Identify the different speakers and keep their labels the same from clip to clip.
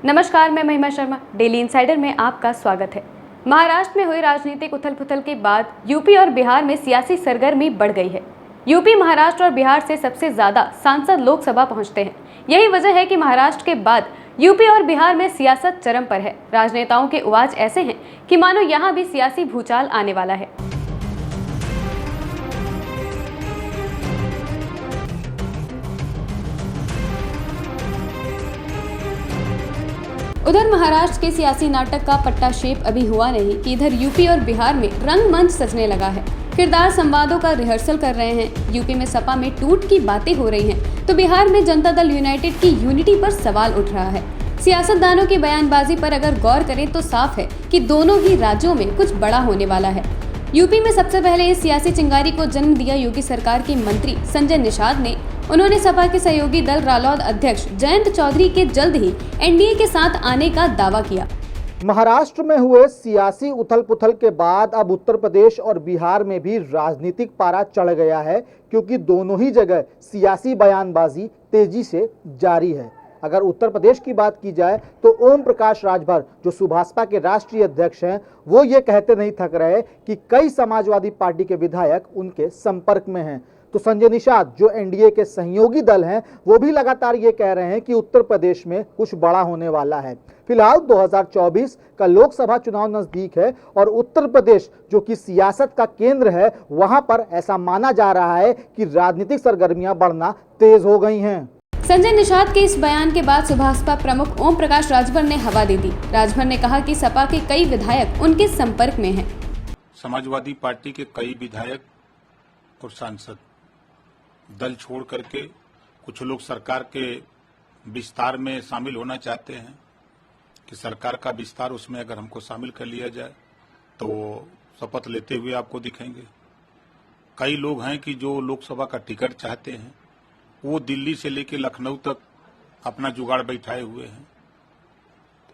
Speaker 1: नमस्कार, मैं महिमा शर्मा। डेली इनसाइडर में आपका स्वागत है। महाराष्ट्र में हुई राजनीतिक उथल-पुथल के बाद यूपी और बिहार में सियासी सरगर्मी बढ़ गई है। यूपी, महाराष्ट्र और बिहार से सबसे ज्यादा सांसद लोकसभा पहुंचते हैं। यही वजह है कि महाराष्ट्र के बाद यूपी और बिहार में सियासत चरम पर है। राजनेताओं के उवाज ऐसे हैं कि मानो यहाँ भी सियासी भूचाल आने वाला है। उधर महाराष्ट्र के सियासी नाटक का पट्टाशेप अभी हुआ नहीं कि इधर यूपी और बिहार में रंगमंच सजने लगा है। किरदार संवादों का रिहर्सल कर रहे हैं। यूपी में सपा में टूट की बातें हो रही हैं, तो बिहार में जनता दल यूनाइटेड की यूनिटी पर सवाल उठ रहा है। सियासतदानों की बयानबाजी पर अगर गौर करें तो साफ है कि दोनों ही राज्यों में कुछ बड़ा होने वाला है। यूपी में सबसे पहले इस सियासी चिंगारी को जन्म दिया योगी सरकार के मंत्री संजय निषाद ने। उन्होंने सपा के सहयोगी दल रालोद अध्यक्ष जयंत चौधरी के जल्द ही एनडीए के साथ आने का दावा किया।
Speaker 2: महाराष्ट्र में हुए सियासी उथल-पुथल के बाद अब उत्तर प्रदेश और बिहार में भी राजनीतिक पारा चढ़ गया है, क्योंकि दोनों ही जगह सियासी बयानबाजी तेजी से जारी है। अगर उत्तर प्रदेश की बात की जाए तो ओम प्रकाश राजभर, जो सुभाषपा के राष्ट्रीय अध्यक्ष हैं, वो ये कहते नहीं थक रहे कि कई समाजवादी पार्टी के विधायक उनके संपर्क में हैं। तो संजय निषाद, जो एनडीए के सहयोगी दल हैं, वो भी लगातार ये कह रहे हैं कि उत्तर प्रदेश में कुछ बड़ा होने वाला है। फिलहाल 2024 का लोकसभा चुनाव नजदीक है और उत्तर प्रदेश, जो कि सियासत का केंद्र है, वहां पर ऐसा माना जा रहा है कि राजनीतिक सरगर्मियां बढ़ना तेज हो गई हैं।
Speaker 1: संजय निषाद के इस बयान के बाद सुभाषपा प्रमुख ओम प्रकाश राजभर ने हवा दे दी। राजभर ने कहा कि सपा के कई विधायक उनके संपर्क में हैं।
Speaker 3: समाजवादी पार्टी के कई विधायक और सांसद दल छोड़ करके कुछ लोग सरकार के विस्तार में शामिल होना चाहते हैं कि सरकार का विस्तार, उसमें अगर हमको शामिल कर लिया जाए तो शपथ लेते हुए आपको दिखेंगे। कई लोग हैं कि जो लोकसभा का टिकट चाहते हैं, वो दिल्ली से लेकर लखनऊ तक अपना जुगाड़ बैठाए हुए हैं।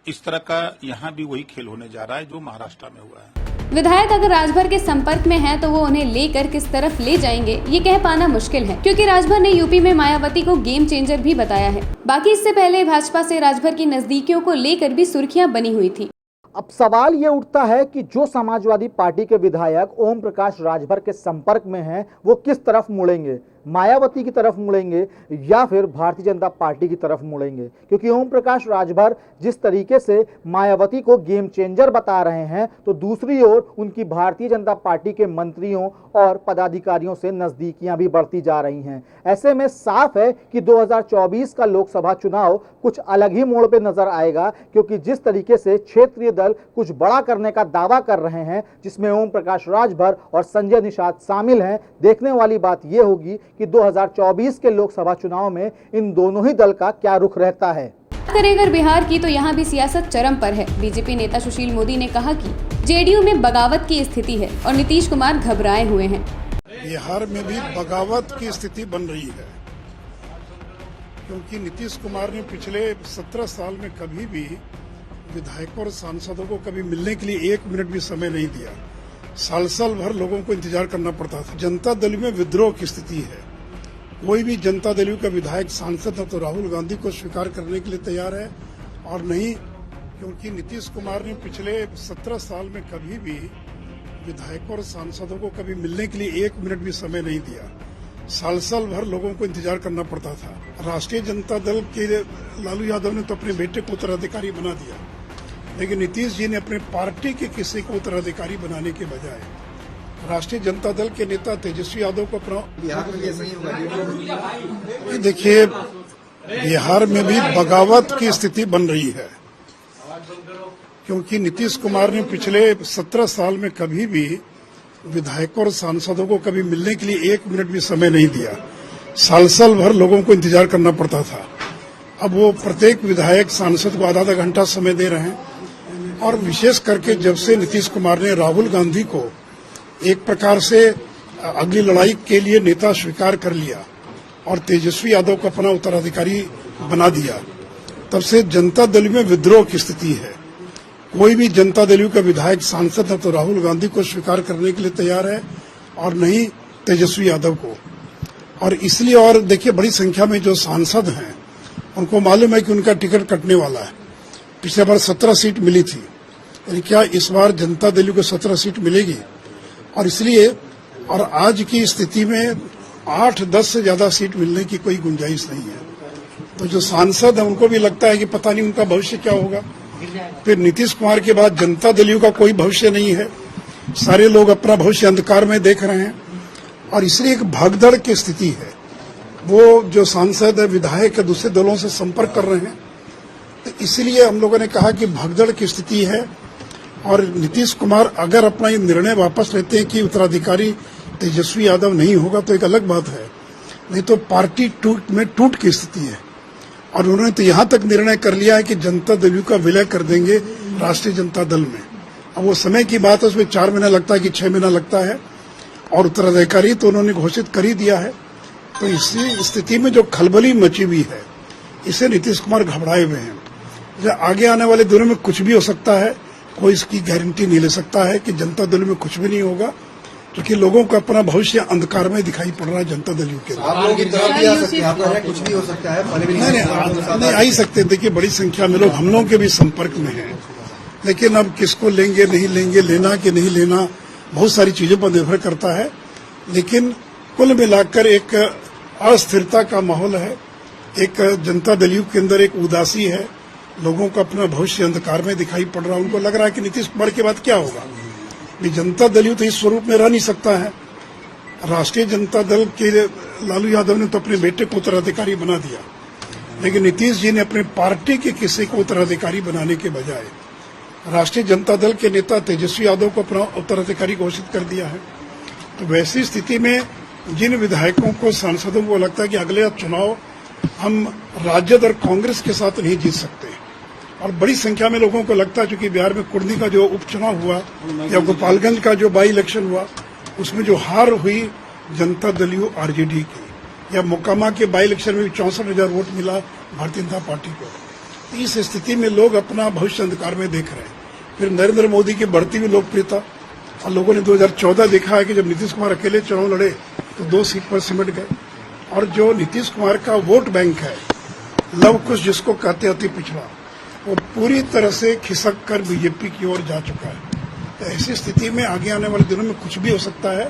Speaker 3: इस तरह का यहाँ भी वही खेल होने जा रहा है जो महाराष्ट्र में हुआ है।
Speaker 1: विधायक अगर राजभर के संपर्क में हैं, तो वो उन्हें लेकर किस तरफ ले जाएंगे ये कह पाना मुश्किल है, क्योंकि राजभर ने यूपी में मायावती को गेम चेंजर भी बताया है। बाकी इससे पहले भाजपा से राजभर की नजदीकियों को लेकर भी सुर्खियां बनी हुई थी।
Speaker 2: अब सवाल ये उठता है कि जो समाजवादी पार्टी के विधायक ओम प्रकाश राजभर के संपर्क में हैं, वो किस तरफ मुड़ेंगे? मायावती की तरफ मुड़ेंगे या फिर भारतीय जनता पार्टी की तरफ मुड़ेंगे? क्योंकि ओम प्रकाश राजभर जिस तरीके से मायावती को गेम चेंजर बता रहे हैं, तो दूसरी ओर उनकी भारतीय जनता पार्टी के मंत्रियों और पदाधिकारियों से नजदीकियां भी बढ़ती जा रही हैं। ऐसे में साफ है कि 2024 का लोकसभा चुनाव कुछ अलग ही मोड़ पे नजर आएगा, क्योंकि जिस तरीके से क्षेत्रीय दल कुछ बड़ा करने का दावा कर रहे हैं, जिसमें ओम प्रकाश राजभर और संजय निषाद शामिल हैं, देखने वाली बात यह होगी कि 2024 के लोकसभा चुनाव में इन दोनों ही दल का क्या रुख रहता है।
Speaker 1: अगर बिहार की, तो यहाँ भी सियासत चरम पर है। बीजेपी नेता सुशील मोदी ने कहा कि जेडीयू में बगावत की स्थिति है और नीतीश कुमार घबराए हुए हैं।
Speaker 4: बिहार में भी बगावत की स्थिति बन रही है, क्योंकि नीतीश कुमार ने पिछले 17 साल में कभी भी विधायकों और सांसदों को कभी मिलने के लिए 1 मिनट भी समय नहीं दिया। साल भर लोगों को इंतजार करना पड़ता था। जनता दल में विद्रोह की स्थिति है। कोई भी जनता दल का विधायक सांसद न तो राहुल गांधी को स्वीकार करने के लिए तैयार है और नहीं, क्योंकि नीतीश कुमार ने पिछले 17 साल में कभी भी विधायकों और सांसदों को कभी मिलने के लिए 1 मिनट भी समय नहीं दिया। साल भर लोगों को इंतजार करना पड़ता था। राष्ट्रीय जनता दल के लालू यादव ने तो अपने बेटे को उत्तराधिकारी बना दिया, लेकिन नीतीश जी ने अपने पार्टी के किसी को उत्तराधिकारी बनाने के बजाय राष्ट्रीय जनता दल के नेता तेजस्वी यादव को अपना। बिहार में ऐसा ही होगा। देखिए, बिहार में भी बगावत की स्थिति बन रही है, क्योंकि नीतीश कुमार ने पिछले 17 साल में कभी भी विधायकों और सांसदों को कभी मिलने के लिए 1 मिनट भी समय नहीं दिया। साल भर लोगों को इंतजार करना पड़ता था। अब वो प्रत्येक विधायक सांसद को आधा घंटा समय दे रहे हैं, और विशेष करके जब से नीतीश कुमार ने राहुल गांधी को एक प्रकार से अगली लड़ाई के लिए नेता स्वीकार कर लिया और तेजस्वी यादव को अपना उत्तराधिकारी बना दिया, तब से जनता दल में विद्रोह की स्थिति है। कोई भी जनता दल का विधायक सांसद न तो राहुल गांधी को स्वीकार करने के लिए तैयार है और नहीं तेजस्वी यादव को। और इसलिए, और देखिए, बड़ी संख्या में जो सांसद हैं उनको मालूम है कि उनका टिकट कटने वाला है, पिछले बार 17 सीट मिली थी, यानी क्या इस बार जनता दल को 17 सीट मिलेगी? और इसलिए और आज की स्थिति में 8-10 से ज्यादा सीट मिलने की कोई गुंजाइश नहीं है। तो जो सांसद है उनको भी लगता है कि पता नहीं उनका भविष्य क्या होगा। फिर नीतीश कुमार के बाद जनता दल का कोई भविष्य नहीं है, सारे लोग अपना भविष्य अंधकार में देख रहे हैं और इसलिए एक भागदड़ की स्थिति है। वो जो सांसद है, विधायक है, दूसरे दलों से संपर्क कर रहे हैं, तो इसलिए हम लोगों ने कहा कि भागदड़ की स्थिति है। और नीतीश कुमार अगर अपना ये निर्णय वापस लेते हैं कि उत्तराधिकारी तेजस्वी यादव नहीं होगा तो एक अलग बात है, नहीं तो पार्टी टूट की स्थिति है। और उन्होंने तो यहां तक निर्णय कर लिया है कि जनता दल का विलय कर देंगे राष्ट्रीय जनता दल में। अब वो समय की बात है, उसमें 4 महीना लगता है कि 6 महीना लगता है, और उत्तराधिकारी तो उन्होंने घोषित कर ही दिया है। तो इसी स्थिति में जो खलबली मची हुई है, इससे नीतीश कुमार घबराए हुए हैं। आगे आने वाले दिनों में कुछ भी हो सकता है, कोई इसकी गारंटी नहीं ले सकता है कि जनता दल में कुछ भी नहीं होगा, क्योंकि लोगों का अपना भविष्य अंधकार में दिखाई पड़ रहा है जनता दल के।
Speaker 5: आप लोगों की तरफ भी आ सकते हैं, आपका कुछ भी हो सकता है।
Speaker 4: नहीं आ ही सकते। देखिए बड़ी संख्या में लोग हम लोगों के भी संपर्क में हैं, लेकिन अब किसको लेंगे नहीं लेंगे, लेना कि नहीं लेना, बहुत सारी चीजों पर निर्भर करता है। लेकिन कुल मिलाकर एक अस्थिरता का माहौल है, एक जनता दल के अंदर एक उदासी है, लोगों का अपना भविष्य अंधकार में दिखाई पड़ रहा है। उनको लग रहा है कि नीतीश कुमार के बाद क्या होगा। जनता दल तो इस स्वरूप में रह नहीं सकता है। राष्ट्रीय जनता दल के लालू यादव ने तो अपने बेटे को उत्तराधिकारी बना दिया, लेकिन नीतीश जी ने अपने पार्टी के किसी को उत्तराधिकारी बनाने के बजाय राष्ट्रीय जनता दल के नेता तेजस्वी यादव को अपना उत्तराधिकारी घोषित कर दिया है। तो वैसी स्थिति में जिन विधायकों को, सांसदों को लगता है कि अगले चुनाव हम राजद और कांग्रेस के साथ नहीं जीत सकते, और बड़ी संख्या में लोगों को लगता है क्योंकि बिहार में कुर्नी का जो उपचुनाव हुआ या गोपालगंज का जो बाई इलेक्शन हुआ, उसमें जो हार हुई जनता दल आरजेडी की, या मोकामा के बाई इलेक्शन में भी 64,000 वोट मिला भारतीय जनता पार्टी को। तो इस स्थिति में लोग अपना भविष्य अंधकार में देख रहे हैं। फिर नरेंद्र मोदी की बढ़ती हुई लोकप्रियता, और लोगों ने 2014 देखा है कि जब नीतीश कुमार अकेले चुनाव लड़े तो 2 सीट पर सिमट गए, और जो नीतीश कुमार का वोट बैंक है, लव कुश जिसको कहते अति पिछड़ा, वो पूरी तरह से खिसक कर बीजेपी की ओर जा चुका है। तो ऐसी स्थिति में आगे आने वाले दिनों में कुछ भी हो सकता है।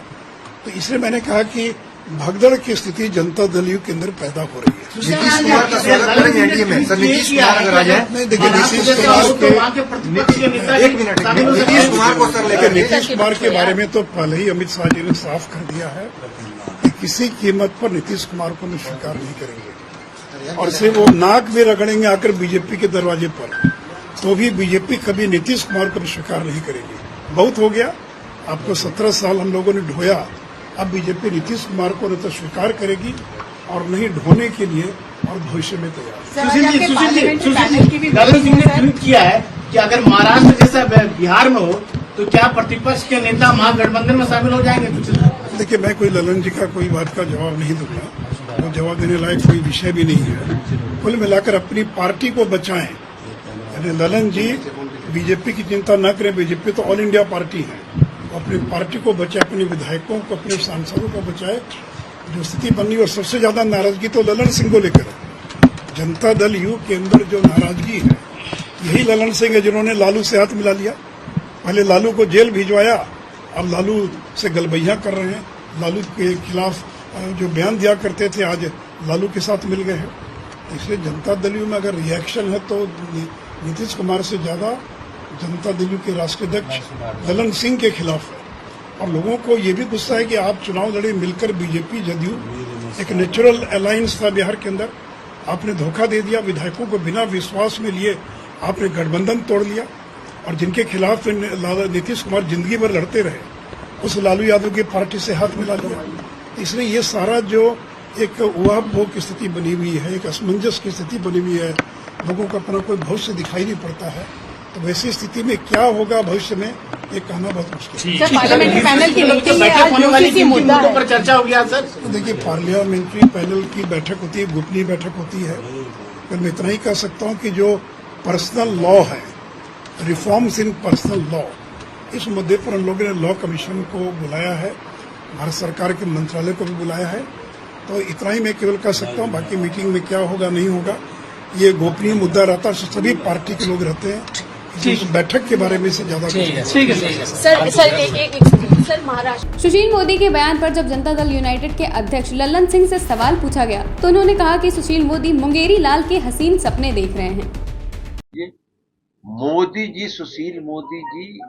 Speaker 4: तो इसलिए मैंने कहा कि भगदड़ की स्थिति जनता दल के अंदर पैदा हो रही है।
Speaker 5: नीतीश कुमार का स्वागत करेंगे एनडीए में। सर नीतीश कुमार अगर आ जाए,
Speaker 4: नहीं देखिए नीतीश कुमार के बारे में तो पहले ही अमित शाह जी ने साफ कर दिया है कि किसी कीमत पर नीतीश कुमार को हम स्वीकार नहीं करेंगे, और सिर्फ वो नाक भी रगड़ेंगे आकर बीजेपी के दरवाजे पर, तो भी बीजेपी कभी नीतीश कुमार को स्वीकार नहीं करेगी। बहुत हो गया, आपको 17 साल हम लोगों ने ढोया, अब बीजेपी नीतीश कुमार को न तो स्वीकार करेगी और नहीं ढोने के लिए और भविष्य में तैयार।
Speaker 6: ललन सिंह ने ट्वीट किया है कि अगर महाराष्ट्र जैसा बिहार में हो तो क्या प्रतिपक्ष के नेता महागठबंधन में शामिल हो जाएंगे?
Speaker 4: देखिए मैं कोई ललन जी का कोई बात का जवाब नहीं दूंगा, वो जवाब देने लायक कोई विषय भी नहीं है। कुल मिलाकर अपनी पार्टी को बचाएं, यानी ललन जी बीजेपी की चिंता न करें। बीजेपी तो ऑल इंडिया पार्टी है, अपनी पार्टी को बचाए, अपने विधायकों को, अपने सांसदों को बचाए। जो स्थिति बनी, और सबसे ज्यादा नाराजगी तो ललन सिंह को लेकर जनता दल यू के अंदर जो नाराजगी है, यही ललन सिंह है जिन्होंने लालू से हाथ मिला लिया। पहले लालू को जेल भिजवाया, अब लालू से गलबैया कर रहे हैं। लालू के खिलाफ जो बयान दिया करते थे, आज लालू के साथ मिल गए हैं। इसलिए जनता दल यू में अगर रिएक्शन है तो नीतीश कुमार से ज्यादा जनता दल के राष्ट्रीय अध्यक्ष ललन सिंह के खिलाफ है। और लोगों को ये भी गुस्सा है कि आप चुनाव लड़े मिलकर, बीजेपी जदयू एक नेचुरल अलायंस था बिहार के अंदर, आपने धोखा दे दिया। विधायकों को बिना विश्वास में लिए आपने गठबंधन तोड़ लिया, और जिनके खिलाफ नीतीश कुमार जिंदगी भर लड़ते रहे, उस लालू यादव की पार्टी से हाथ मिला लिया। इसलिए ये सारा जो एक उहापोह की स्थिति बनी हुई है, एक असमंजस की स्थिति बनी हुई है, लोगों को अपना कोई भविष्य दिखाई नहीं पड़ता है। तो वैसी स्थिति में क्या होगा भविष्य में, ये कहना बहुत मुश्किल है।
Speaker 6: पार्लियामेंट्री पैनल की मीटिंग में आज होने वाली किन मुद्दों पर चर्चा होगी आज सर?
Speaker 4: तो देखिए पार्लियामेंट्री पैनल की बैठक होती है, गोपनीय बैठक होती है। फिर मैं इतना ही कह सकता हूँ कि जो पर्सनल लॉ है, रिफॉर्म्स इन पर्सनल लॉ, इस मुद्दे पर हम लोगों ने लॉ कमीशन को बुलाया है, भारत सरकार के मंत्रालय को भी बुलाया है। तो इतना ही मैं केवल कह सकता हूँ, बाकी मीटिंग में क्या होगा नहीं होगा ये गोपनीय मुद्दा रहता है, सभी पार्टी के लोग रहते हैं। इस बैठक के बारे में से ज्यादा
Speaker 6: ठीक है
Speaker 7: सर महाराष्ट्र
Speaker 1: सुशील मोदी के बयान पर जब जनता दल यूनाइटेड के अध्यक्ष लल्लन सिंह से सवाल पूछा गया तो उन्होंने कहा कि सुशील मोदी मुंगेरी लाल के हसीन सपने देख रहे हैं।
Speaker 8: मोदी जी, सुशील मोदी जी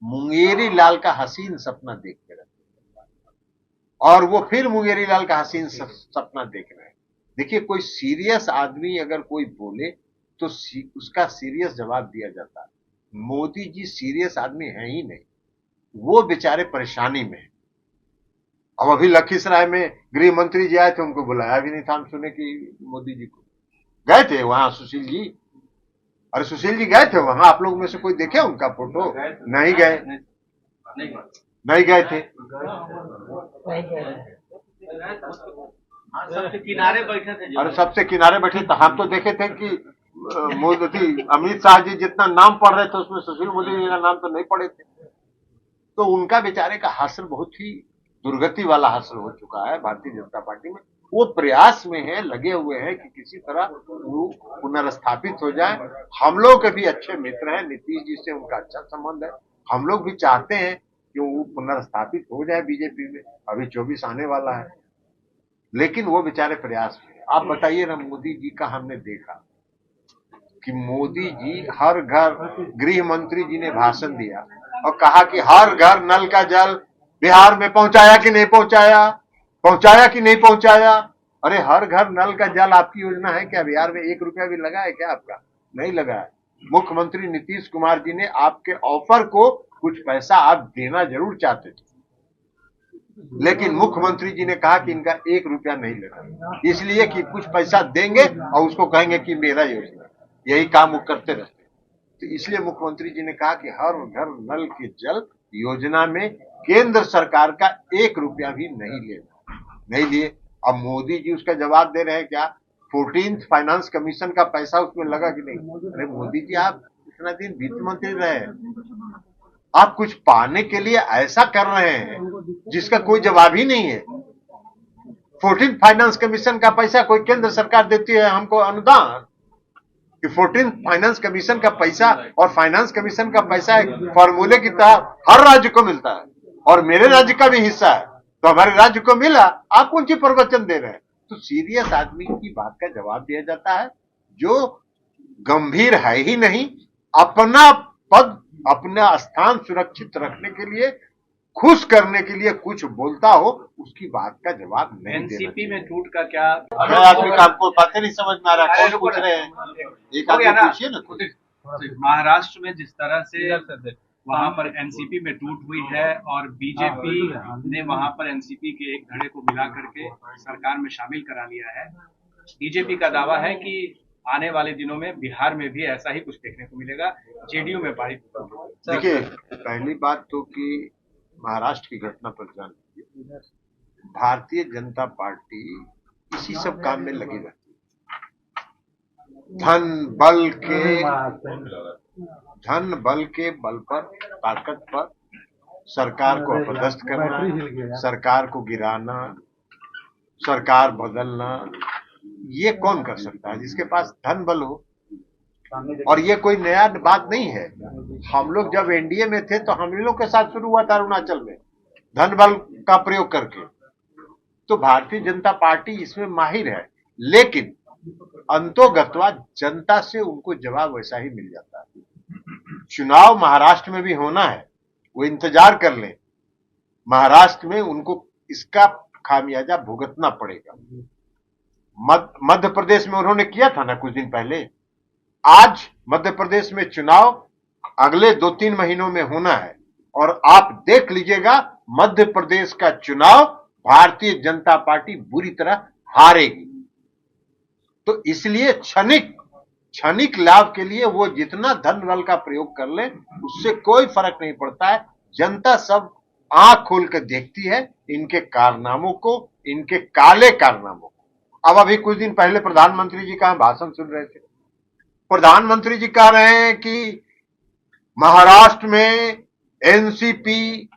Speaker 8: मुंगेरी लाल का हसीन सपना देख के रहते हैं और वो फिर मुंगेरी लाल का हसीन सपना देख रहे हैं। देखिए, कोई सीरियस आदमी अगर कोई बोले तो उसका सीरियस जवाब दिया जाता है। मोदी जी सीरियस आदमी है ही नहीं, वो बेचारे परेशानी में हैं। अब अभी लखीसराय में गृह मंत्री जी आए थे, उनको बुलाया भी नहीं था, हम सुने कि मोदी जी को गए थे वहां सुशील जी। अरे सुशील जी गए थे वहां, आप लोग में से कोई देखे उनका फोटो? नहीं गए, नहीं गए थे।
Speaker 6: सबसे किनारे बैठे थे।
Speaker 8: अरे सबसे किनारे बैठे तो हम तो देखे थे कि मोदी अमित शाह जी जितना नाम पढ़ रहे थे उसमें सुशील मोदी जी का नाम तो नहीं पढ़े थे। तो उनका बेचारे का हासिल बहुत ही दुर्गति वाला हासिल हो चुका है भारतीय जनता पार्टी में। वो प्रयास में है, लगे हुए हैं कि किसी तरह वो पुनर्स्थापित हो जाए। हम लोग के भी अच्छे मित्र हैं, नीतीश जी से उनका अच्छा संबंध है। हम लोग भी चाहते हैं कि वो पुनर्स्थापित हो जाए बीजेपी में। अभी 24 आने वाला है, लेकिन वो बेचारे प्रयास में। आप बताइए ना, मोदी जी का हमने देखा कि मोदी जी हर घर, गृह मंत्री जी ने भाषण दिया और कहा कि हर घर नल का जल बिहार में पहुंचाया कि नहीं पहुंचाया, पहुंचाया कि नहीं पहुंचाया। अरे हर घर नल का जल आपकी योजना है क्या? बिहार में 1 रुपया भी लगा है क्या आपका? नहीं लगा है। मुख्यमंत्री नीतीश कुमार जी ने आपके ऑफर को कुछ पैसा आप देना जरूर चाहते थे, लेकिन मुख्यमंत्री जी ने कहा कि इनका 1 रुपया नहीं लगा, इसलिए कि कुछ पैसा देंगे और उसको कहेंगे कि मेरा योजना। यही काम वो करते रहते। तो इसलिए मुख्यमंत्री जी ने कहा कि हर घर नल के जल योजना में केंद्र सरकार का 1 रुपया भी नहीं लेना, नहीं लिए। अब मोदी जी उसका जवाब दे रहे हैं क्या? 14th फाइनेंस कमीशन का पैसा उसमें लगा कि नहीं? अरे मोदी जी, आप इतना दिन वित्त मंत्री रहे, आप कुछ पाने के लिए ऐसा कर रहे हैं जिसका कोई जवाब ही नहीं है। 14th फाइनेंस कमीशन का पैसा कोई केंद्र सरकार देती है हमको अनुदान, कि 14th फाइनेंस कमीशन का पैसा और फाइनेंस कमीशन का पैसा एक फॉर्मूले की तरह हर राज्य को मिलता है और मेरे राज्य का भी हिस्सा है, तो हमारे राज्य को मिला, आप कौन सी प्रवचन दे रहे हैं? तो सीरियस आदमी की बात का जवाब दिया जाता है, जो गंभीर है ही नहीं। अपना पद, अपना स्थान सुरक्षित रखने के लिए, खुश करने के लिए कुछ बोलता हो, उसकी बात का जवाब नहीं देना।
Speaker 6: एनसीपी में टूट का क्या?
Speaker 8: अरे आदमी का आपको बातें नहीं समझ में आ रहा, कौन पूछ रहे हैं? एक आदमी पूछिए ना खुद।
Speaker 9: महाराष्ट्र में जिस तरह से वहां पर एनसीपी में टूट हुई है और बीजेपी ने वहां पर एनसीपी के एक धड़े को मिला करके सरकार में शामिल करा लिया है। बीजेपी का दावा है कि आने वाले दिनों में बिहार में भी ऐसा ही कुछ देखने को मिलेगा, जेडीयू में पारित होगा।
Speaker 8: देखिए, पहली बात तो कि महाराष्ट्र की घटना पर जान लीजिए, भारतीय जनता पार्टी इसी सब काम में लगी रहती है। धन बल के बल पर, ताकत पर सरकार को अपदस्थ करना, सरकार को गिराना, सरकार बदलना, ये कौन कर सकता है? जिसके पास धन बल हो। और ये कोई नया बात नहीं है। हम लोग जब एनडीए में थे तो हम लोग के साथ शुरू हुआ था अरुणाचल में धन बल का प्रयोग करके। तो भारतीय जनता पार्टी इसमें माहिर है, लेकिन अंतोगत्वा जनता से उनको जवाब वैसा ही मिल जाता है। चुनाव महाराष्ट्र में भी होना है, वो इंतजार कर लें। महाराष्ट्र में उनको इसका खामियाजा भुगतना पड़ेगा। मध्य प्रदेश में उन्होंने किया था ना कुछ दिन पहले। आज मध्य प्रदेश में चुनाव अगले 2-3 महीनों में होना है और आप देख लीजिएगा, मध्य प्रदेश का चुनाव भारतीय जनता पार्टी बुरी तरह हारेगी। तो इसलिए क्षणिक लाभ के लिए वो जितना धन बल का प्रयोग कर ले, उससे कोई फर्क नहीं पड़ता है। जनता सब आंख खोल कर देखती है इनके कारनामों को, इनके काले कारनामों को। अब अभी कुछ दिन पहले प्रधानमंत्री जी का भाषण सुन रहे थे। प्रधानमंत्री जी कह रहे हैं कि महाराष्ट्र में एनसीपी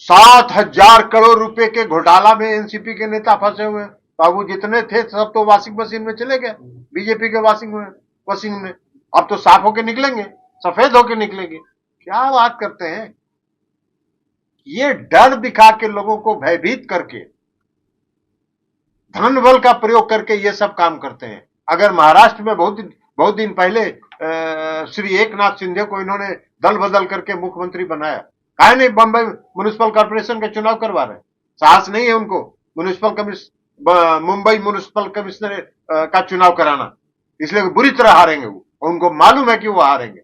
Speaker 8: 7,000 करोड़ रुपए के घोटाला में एनसीपी के नेता फंसे हुए हैं। बाबू जितने थे सब तो वॉशिंग मशीन में चले गए, बीजेपी के वॉशिंग में। अब तो साफ होके निकलेंगे, सफेद होके निकलेंगे। क्या बात करते हैं? ये डर दिखा के लोगों को भयभीत करके, धन बल का प्रयोग करके ये सब काम करते हैं। अगर महाराष्ट्र में बहुत दिन पहले श्री एकनाथ शिंदे को इन्होंने दल बदल करके मुख्यमंत्री बनाया, काहे नहीं बंबई म्युनिसिपल कॉर्पोरेशन का चुनाव करवा रहे? साहस नहीं है उनको मुंबई म्युनिसिपल कमिश्नर का चुनाव कराना, इसलिए बुरी तरह हारेंगे वो, उनको मालूम है कि वो हारेंगे।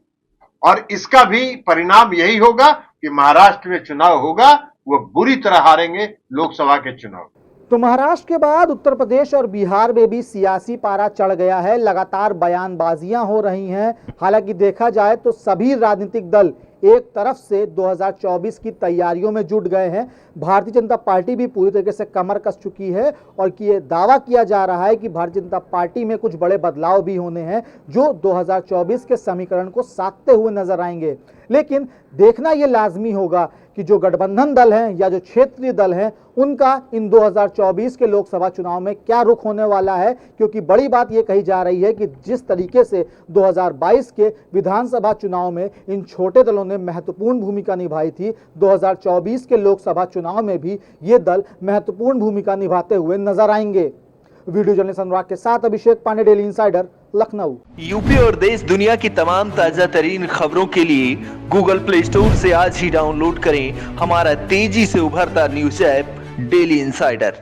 Speaker 8: और इसका भी परिणाम यही होगा कि महाराष्ट्र में चुनाव होगा, वो बुरी तरह हारेंगे लोकसभा के चुनाव।
Speaker 2: तो महाराष्ट्र के बाद उत्तर प्रदेश और बिहार में भी सियासी पारा चढ़ गया है, लगातार बयानबाजियां हो रही हैं। हालांकि देखा जाए तो सभी राजनीतिक दल एक तरफ से 2024 की तैयारियों में जुट गए हैं। भारतीय जनता पार्टी भी पूरी तरीके से कमर कस चुकी है और कि ये दावा किया जा रहा है कि भारतीय जनता पार्टी में कुछ बड़े बदलाव भी होने हैं जो 2024 के समीकरण को साधते हुए नजर आएंगे। लेकिन देखना ये लाजमी होगा कि जो गठबंधन दल हैं या जो क्षेत्रीय दल हैं उनका इन 2024 के लोकसभा चुनाव में क्या रुख होने वाला है, क्योंकि बड़ी बात ये कही जा रही है कि जिस तरीके से 2022 के विधानसभा चुनाव में इन छोटे दलों ने महत्वपूर्ण भूमिका निभाई थी, 2024 के लोकसभा चुनाव में भी ये दल महत्वपूर्ण भूमिका निभाते हुए नजर आएंगे। वीडियो जर्नलिस्ट अनुराग के साथ Abhishek Pandey, Daily Insider, Lucknow.
Speaker 10: UP और देश दुनिया की तमाम ताजा तरीन खबरों के लिए गूगल प्ले स्टोर से आज ही डाउनलोड करें हमारा तेजी से उभरता न्यूज ऐप डेली इंसाइडर।